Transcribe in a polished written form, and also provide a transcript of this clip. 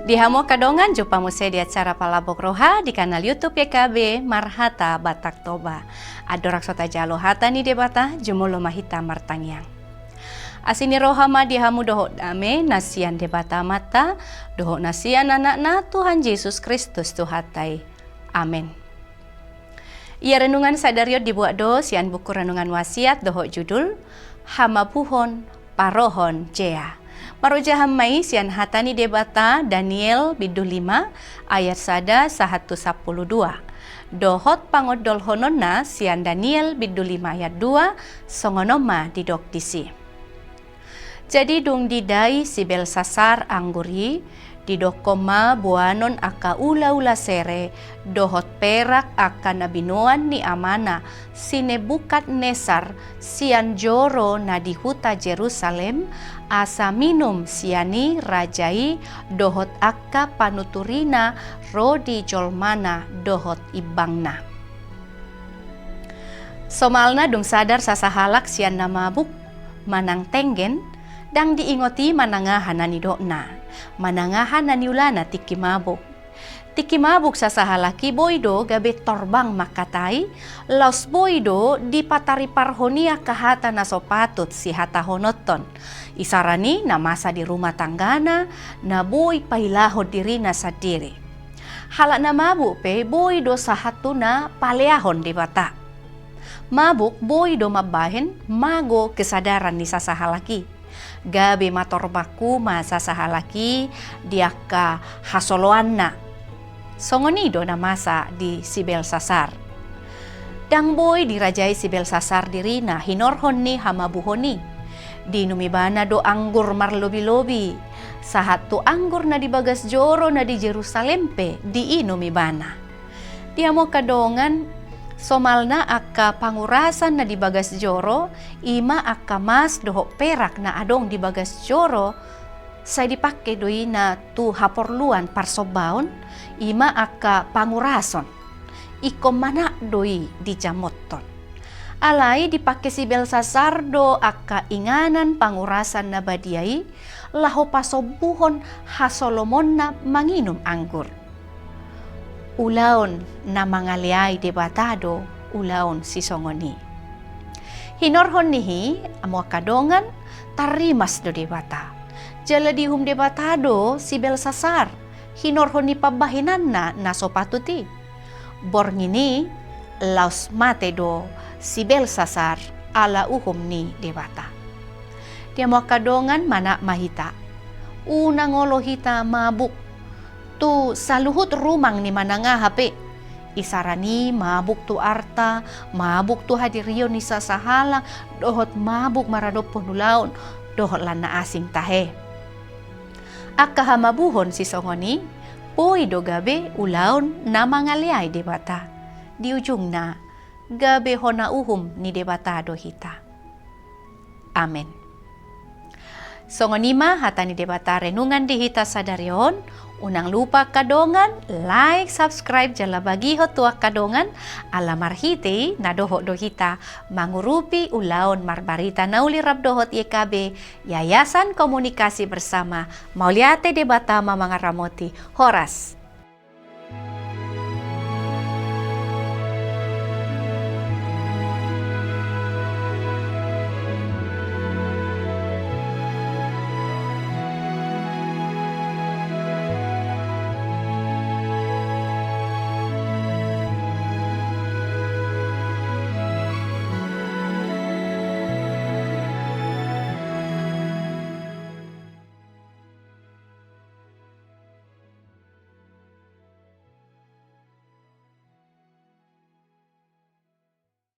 Dihamo kadongan jumpa muse di acara Palabok Roha di kanal YouTube YKB Marhata Batak Toba. Adorak sota jalo hata ni debata jumulo mahita martangyang. Asini roha ma dihamu doho dame nasian debata mata doho nasian anak-na Tuhan Yesus Kristus Tuhatai. Amin. Ia renungan sadario dibuat do sian buku renungan wasiat doho judul Hama Puhon Parohon Jea. Maroja hamai sian hatani debata Daniel bidu 5 ayat sada 112. Dohot pangodol hononna sian Daniel bidu 5 ayat 2 songonoma didok disi. Jadi dung didai si Belsasar angguri didokoma buanon aka ula-ula sere dohot perak aka nabinoan ni amana sine bukat nesar sian joro na di huta Jerusalem asa minum siani rajai dohot aka panuturina rodi jolmana dohot ibangna. Somalna dung sadar sasahalak sian namabuk manang tenggen dang diingoti manangahan nanidokna. Manangahan naniulana tiki mabuk. Tiki mabuk sasahalaki boydo gabe torbang makatai, laus boydo di patari parhonia kahata nasopatut si hata honoton. Isarani na masa di rumah tanggana, na boy pailahod dirina sadiri. Halak na mabuk pe boydo sahatuna paleahon di bata. Mabuk boydo mabahen mago kesadaran ni sasahalaki. Gabe matorbaku masa sahalaki diaka hasoloanna songonido na masa di si Belsasar. Dang boy dirajai si Belsasar dirina hinorhon ni hamabuhoni dinumibana do anggur marlobi-lobi sahat tu anggur na di bagas joro na di Jerusalem pe di inumibana. Dia mo kadongan somalna aka pangurasan na di bagas joro, ima aka mas doho perak na adong di bagas joro, saya dipakai doi na tu haporluan parsobaon, ima aka pangurason, iko mana doi di jamoton. Alai dipakai si Belsasar do aka inganan pangurasan na badiai, laho pasobuhon hasolomon na manginum anggur. Ulaon na mangaliay debatado ulaon si songoni. Hinorhon nihi amo kadongan tarimas do debata. Jala dihum debatado si Belsasar hinorhon ni pabahinan na sopatuti. Borngini laus mate do si Belsasar ala uhum ni debata. Dia mo kadongan mana mahita. Una ngolo hita mabuk tu saluhut rumang ni mananga hape. Isarani mabuk tu arta, mabuk tu hadirio ni sasahalang, dohot mabuk marado punulaon, dohot lana asing tahe. Aka hamabuhon si songoni, poi do gabe ulaon na mangaliay debata. Di ujung na, gabe hona uhum ni debata do hita. Amen. Songonima hatani debata renungan di hita sadarion. Unang lupa kadongan, like, subscribe, jala bagiho tuak kadongan, ala marhite na dohot dohita, mangurupi ulaon marbarita nauli rab dohot YKB, Yayasan Komunikasi Bersama, Mauliate debata mamanga ramoti, Horas.